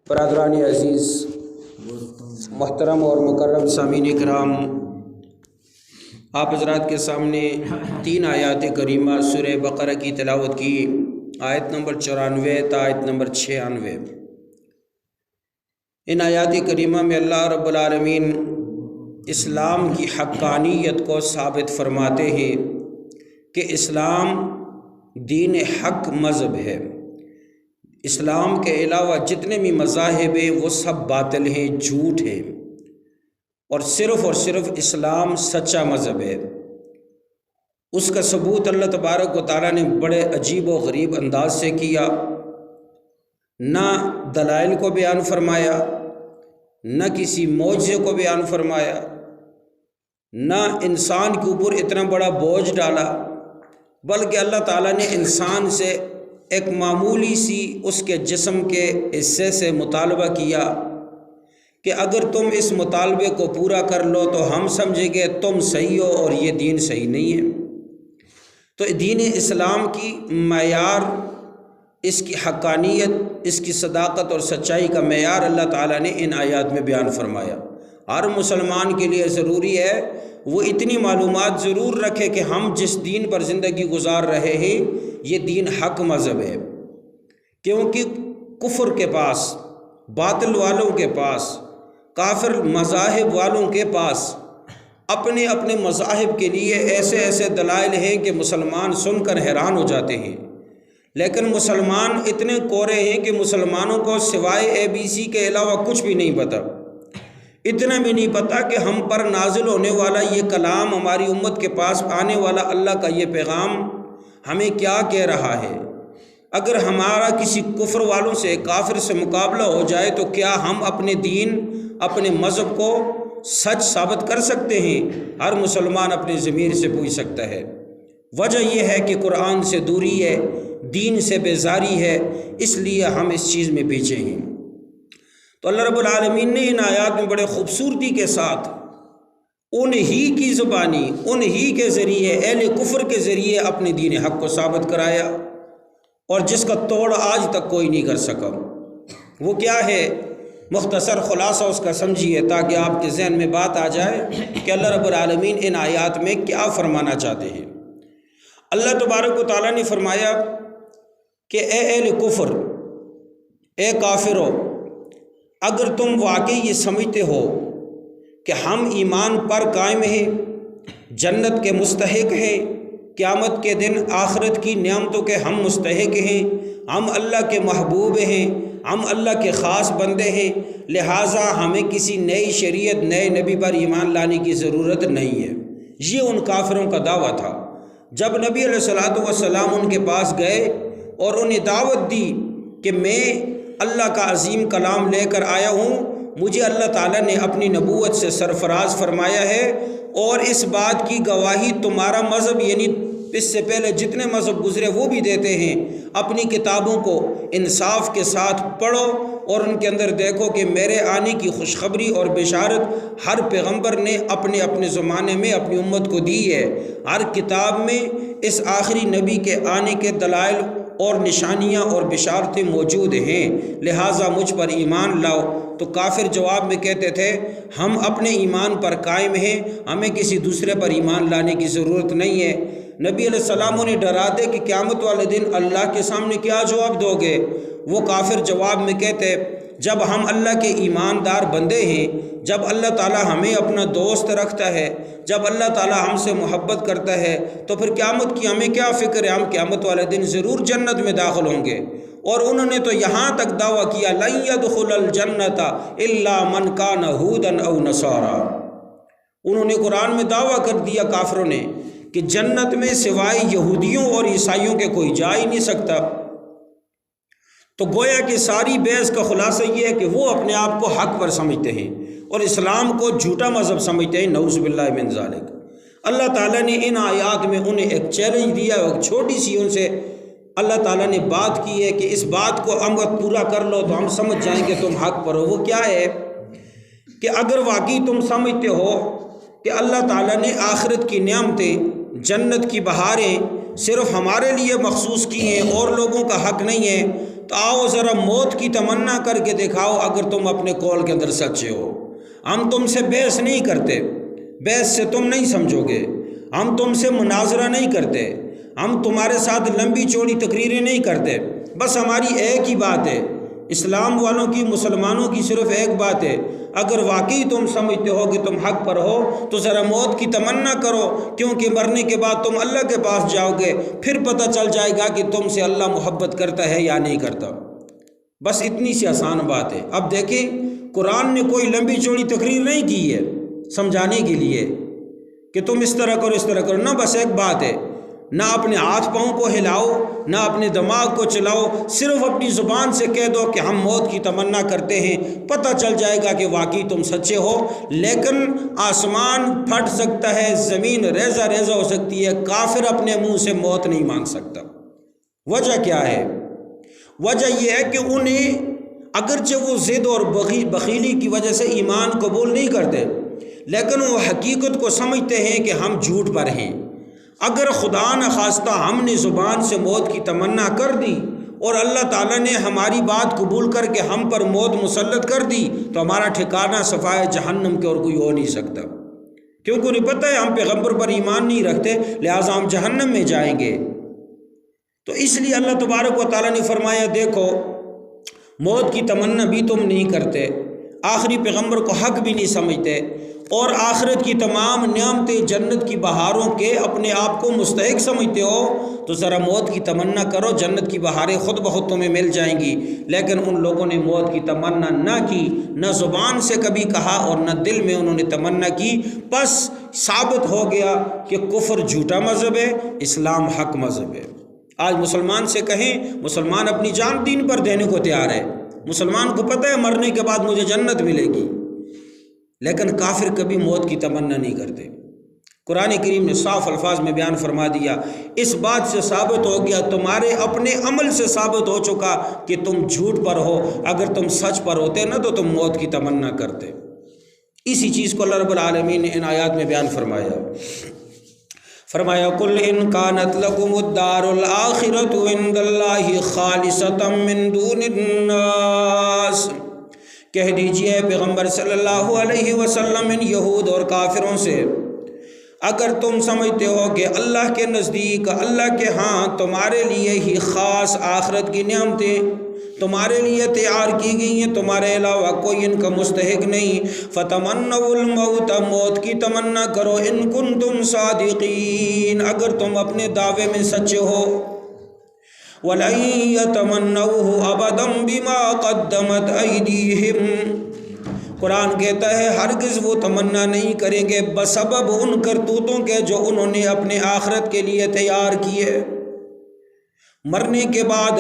برادران عزیز، محترم اور مکرم سامعین کرام، آپ حضرات کے سامنے 3 آیات کریمہ سورہ بقرہ کی تلاوت کی، آیت نمبر 94 تا آیت نمبر 96۔ ان آیات کریمہ میں اللہ رب العالمین اسلام کی حقانیت کو ثابت فرماتے ہیں کہ اسلام دین حق مذہب ہے۔ اسلام کے علاوہ جتنے بھی مذاہب ہیں وہ سب باطل ہیں، جھوٹ ہیں، اور صرف اسلام سچا مذہب ہے۔ اس کا ثبوت اللہ تبارک و تعالیٰ نے بڑے عجیب و غریب انداز سے کیا، نہ دلائل کو بیان فرمایا، نہ کسی معجزے کو بیان فرمایا، نہ انسان کے اوپر اتنا بڑا بوجھ ڈالا، بلکہ اللہ تعالیٰ نے انسان سے ایک معمولی سی اس کے جسم کے حصے سے مطالبہ کیا کہ اگر تم اس مطالبے کو پورا کر لو تو ہم سمجھیں گے تم صحیح ہو اور یہ دین صحیح نہیں ہے۔ تو دین اسلام کی معیار، اس کی حقانیت، اس کی صداقت اور سچائی کا معیار اللہ تعالیٰ نے ان آیات میں بیان فرمایا۔ ہر مسلمان کے لیے ضروری ہے وہ اتنی معلومات ضرور رکھے کہ ہم جس دین پر زندگی گزار رہے ہیں یہ دین حق مذہب ہے، کیونکہ کفر کے پاس، باطل والوں کے پاس، کافر مذاہب والوں کے پاس اپنے اپنے مذاہب کے لیے ایسے دلائل ہیں کہ مسلمان سن کر حیران ہو جاتے ہیں، لیکن مسلمان اتنے کورے ہیں کہ مسلمانوں کو سوائے ABC کے علاوہ کچھ بھی نہیں پتہ۔ اتنا بھی نہیں پتہ کہ ہم پر نازل ہونے والا یہ کلام، ہماری امت کے پاس آنے والا اللہ کا یہ پیغام ہمیں کیا کہہ رہا ہے۔ اگر ہمارا کسی کفر والوں سے، کافر سے مقابلہ ہو جائے تو کیا ہم اپنے دین، اپنے مذہب کو سچ ثابت کر سکتے ہیں؟ ہر مسلمان اپنے ضمیر سے پوچھ سکتا ہے۔ وجہ یہ ہے کہ قرآن سے دوری ہے، دین سے بیزاری ہے، اس لیے ہم اس چیز میں پیچھے ہیں۔ تو اللہ رب العالمین نے ان آیات میں بڑے خوبصورتی کے ساتھ انہی کی زبانی، انہی کے ذریعے، اہل کفر کے ذریعے اپنے دین حق کو ثابت کرایا، اور جس کا توڑ آج تک کوئی نہیں کر سکا۔ وہ کیا ہے؟ مختصر خلاصہ اس کا سمجھیے تاکہ آپ کے ذہن میں بات آ جائے کہ اللہ رب العالمین ان آیات میں کیا فرمانا چاہتے ہیں۔ اللہ تبارک و تعالیٰ نے فرمایا کہ اے اہل کفر، اے کافرو، اگر تم واقعی یہ سمجھتے ہو کہ ہم ایمان پر قائم ہیں، جنت کے مستحق ہیں، قیامت کے دن آخرت کی نعمتوں کے ہم مستحق ہیں، ہم اللہ کے محبوب ہیں، ہم اللہ کے خاص بندے ہیں، لہٰذا ہمیں کسی نئی شریعت، نئے نبی پر ایمان لانے کی ضرورت نہیں ہے۔ یہ ان کافروں کا دعویٰ تھا۔ جب نبی علیہ السلام ان کے پاس گئے اور انہیں دعوت دی کہ میں اللہ کا عظیم کلام لے کر آیا ہوں، مجھے اللہ تعالیٰ نے اپنی نبوت سے سرفراز فرمایا ہے، اور اس بات کی گواہی تمہارا مذہب، یعنی اس سے پہلے جتنے مذہب گزرے وہ بھی دیتے ہیں، اپنی کتابوں کو انصاف کے ساتھ پڑھو اور ان کے اندر دیکھو کہ میرے آنے کی خوشخبری اور بشارت ہر پیغمبر نے اپنے اپنے زمانے میں اپنی امت کو دی ہے۔ ہر کتاب میں اس آخری نبی کے آنے کے دلائل اور نشانیاں اور بشارتیں موجود ہیں، لہٰذا مجھ پر ایمان لاؤ۔ تو کافر جواب میں کہتے تھے ہم اپنے ایمان پر قائم ہیں، ہمیں کسی دوسرے پر ایمان لانے کی ضرورت نہیں ہے۔ نبی علیہ السلام انہیں ڈرا دے کہ قیامت والے دن اللہ کے سامنے کیا جواب دو گے؟ وہ کافر جواب میں کہتے جب ہم اللہ کے ایماندار بندے ہیں، جب اللہ تعالیٰ ہمیں اپنا دوست رکھتا ہے، جب اللہ تعالیٰ ہم سے محبت کرتا ہے تو پھر قیامت کی ہمیں کیا فکر ہے؟ ہم قیامت والے دن ضرور جنت میں داخل ہوں گے۔ اور انہوں نے تو یہاں تک دعویٰ کیا لن يدخل الجنت الا من کان ہودا او نصارا۔ انہوں نے قرآن میں دعویٰ کر دیا کافروں نے کہ جنت میں سوائے یہودیوں اور عیسائیوں کے کوئی جا ہی نہیں سکتا۔ تو گویا کہ ساری بحث کا خلاصہ یہ ہے کہ وہ اپنے آپ کو حق پر سمجھتے ہیں اور اسلام کو جھوٹا مذہب سمجھتے ہیں، نعوذ باللہ من ذالک۔ اللہ تعالیٰ نے ان آیات میں انہیں ایک چیلنج دیا، ایک چھوٹی سی ان سے اللہ تعالیٰ نے بات کی ہے کہ اس بات کو عمل پورا کر لو تو ہم سمجھ جائیں کہ تم حق پر ہو۔ وہ کیا ہے کہ اگر واقعی تم سمجھتے ہو کہ اللہ تعالیٰ نے آخرت کی نعمتیں، جنت کی بہاریں صرف ہمارے لیے مخصوص کی ہیں اور لوگوں کا حق نہیں ہے، تو آؤ ذرا موت کی تمنا کر کے دکھاؤ اگر تم اپنے قول کے اندر سچے ہو۔ ہم تم سے بحث نہیں کرتے، بحث سے تم نہیں سمجھو گے، ہم تم سے مناظرہ نہیں کرتے، ہم تمہارے ساتھ لمبی چوڑی تقریریں نہیں کرتے، بس ہماری ایک ہی بات ہے، اسلام والوں کی، مسلمانوں کی صرف ایک بات ہے، اگر واقعی تم سمجھتے ہو کہ تم حق پر ہو تو ذرا موت کی تمنا کرو، کیونکہ مرنے کے بعد تم اللہ کے پاس جاؤ گے، پھر پتہ چل جائے گا کہ تم سے اللہ محبت کرتا ہے یا نہیں کرتا۔ بس اتنی سی آسان بات ہے۔ اب دیکھیں قرآن نے کوئی لمبی چوڑی تقریر نہیں کی ہے سمجھانے کے لیے کہ تم اس طرح کرو اس طرح کرو، نہ، بس ایک بات ہے، نہ اپنے ہاتھ پاؤں کو ہلاؤ، نہ اپنے دماغ کو چلاؤ، صرف اپنی زبان سے کہہ دو کہ ہم موت کی تمنا کرتے ہیں، پتہ چل جائے گا کہ واقعی تم سچے ہو۔ لیکن آسمان پھٹ سکتا ہے، زمین ریزہ ریزہ ہو سکتی ہے، کافر اپنے منہ سے موت نہیں مانگ سکتا۔ وجہ کیا ہے؟ وجہ یہ ہے کہ انہیں اگرچہ وہ ضد اور بخیلی کی وجہ سے ایمان قبول نہیں کرتے، لیکن وہ حقیقت کو سمجھتے ہیں کہ ہم جھوٹ پر ہیں۔ اگر خدا نخواستہ ہم نے زبان سے موت کی تمنا کر دی اور اللہ تعالیٰ نے ہماری بات قبول کر کے ہم پر موت مسلط کر دی تو ہمارا ٹھکانہ صفائے جہنم کے اور کوئی ہو نہیں سکتا، کیونکہ انہیں پتہ ہے ہم پیغمبر پر ایمان نہیں رکھتے، لہٰذا ہم جہنم میں جائیں گے۔ تو اس لیے اللہ تبارک و تعالیٰ نے فرمایا دیکھو موت کی تمنا بھی تم نہیں کرتے، آخری پیغمبر کو حق بھی نہیں سمجھتے، اور آخرت کی تمام نعمتیں جنت کی بہاروں کے اپنے آپ کو مستحق سمجھتے ہو، تو ذرا موت کی تمنا کرو، جنت کی بہاریں خود بخود تمہیں مل جائیں گی۔ لیکن ان لوگوں نے موت کی تمنا نہ کی، نہ زبان سے کبھی کہا اور نہ دل میں انہوں نے تمنا کی، بس ثابت ہو گیا کہ کفر جھوٹا مذہب ہے، اسلام حق مذہب ہے۔ آج مسلمان سے کہیں، مسلمان اپنی جان دین پر دینے کو تیار ہے، مسلمان کو پتہ ہے مرنے کے بعد مجھے جنت ملے گی، لیکن کافر کبھی موت کی تمنا نہیں کرتے۔ قرآن کریم نے صاف الفاظ میں بیان فرما دیا، اس بات سے ثابت ہو گیا، تمہارے اپنے عمل سے ثابت ہو چکا کہ تم جھوٹ پر ہو، اگر تم سچ پر ہوتے نا تو تم موت کی تمنا کرتے۔ اسی چیز کو اللہ رب العالمین نے ان آیات میں بیان فرمایا۔ فرمایا قُلْ إِنْ كَانَتْ لَكُمُ الدَّارُ الْآخِرَةُ عِنْدَ اللَّهِ خَالِصَةً مِّن دُونِ النَّاسِ، کہہ دیجئے پیغمبر صلی اللہ علیہ وسلم ان یہود اور کافروں سے، اگر تم سمجھتے ہو کہ اللہ کے نزدیک، اللہ کے ہاں تمہارے لیے ہی خاص آخرت کی نعمتیں تمہارے لیے تیار کی گئی ہیں، تمہارے علاوہ کوئی ان کا مستحق نہیں، فَتَمَنَّوُا الْمَوْتَ، موت کی تمنا کرو، إِن كُنتُمْ صَادِقِينَ، اگر تم اپنے دعوے میں سچے ہو، وَلَن يَتَمَنَّوْهُ أَبَدًا بِمَا قَدَّمَتْ أَيْدِيهِمْ، قرآن کہتا ہے ہرگز وہ تمنا نہیں کریں گے بسبب ان کرتوتوں کے جو انہوں نے اپنے آخرت کے لیے تیار کیے۔ مرنے کے بعد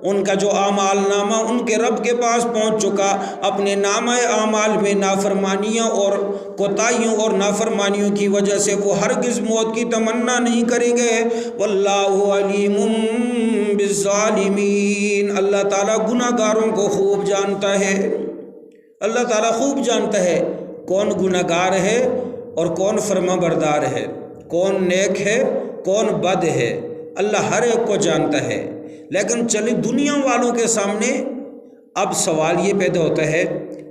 ان کا جو اعمال نامہ ان کے رب کے پاس پہنچ چکا، اپنے نامہ اعمال میں نافرمانیاں اور کوتاہیوں اور نافرمانیوں کی وجہ سے وہ ہرگز موت کی تمنا نہیں کریں گے۔ واللہ علیم بالظالمین، اللہ تعالیٰ گناہ گاروں کو خوب جانتا ہے۔ اللہ تعالیٰ خوب جانتا ہے کون گناہ گار ہے اور کون فرما بردار ہے، کون نیک ہے کون بد ہے، اللہ ہر ایک کو جانتا ہے۔ لیکن چلے دنیا والوں کے سامنے اب سوال یہ پیدا ہوتا ہے،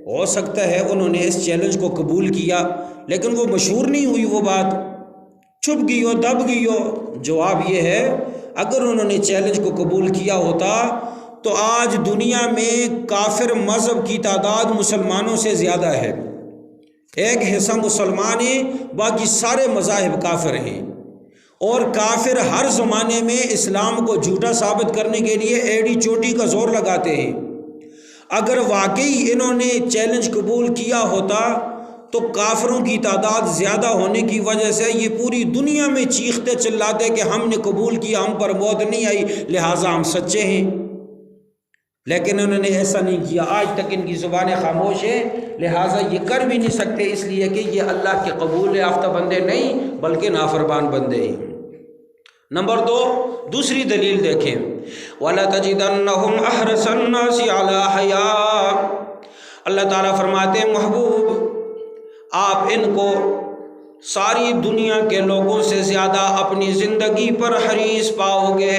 ہو سکتا ہے انہوں نے اس چیلنج کو قبول کیا لیکن وہ مشہور نہیں ہوئی، وہ بات چھپ گئی ہو، دب گئی ہو۔ جواب یہ ہے اگر انہوں نے چیلنج کو قبول کیا ہوتا تو آج دنیا میں کافر مذہب کی تعداد مسلمانوں سے زیادہ ہے، ایک حصہ مسلمان ہیں باقی سارے مذاہب کافر ہیں، اور کافر ہر زمانے میں اسلام کو جھوٹا ثابت کرنے کے لیے ایڑی چوٹی کا زور لگاتے ہیں۔ اگر واقعی انہوں نے چیلنج قبول کیا ہوتا تو کافروں کی تعداد زیادہ ہونے کی وجہ سے یہ پوری دنیا میں چیختے چلاتے کہ ہم نے قبول کیا، ہم پر موت نہیں آئی، لہٰذا ہم سچے ہیں۔ لیکن انہوں نے ایسا نہیں کیا، آج تک ان کی زبانیں خاموش ہیں، لہٰذا یہ کر بھی نہیں سکتے، اس لیے کہ یہ اللہ کے قبول یافتہ بندے نہیں بلکہ نافرمان بندے ہیں۔ نمبر 2، دوسری دلیل دیکھیں، وَلَتَجِدَنَّهُمْ أَحْرَصَ النَّاسِ عَلَىٰ حَيَاةٍ، اللہ تعالیٰ فرماتے ہیں محبوب آپ ان کو ساری دنیا کے لوگوں سے زیادہ اپنی زندگی پر حریص پاؤ گے،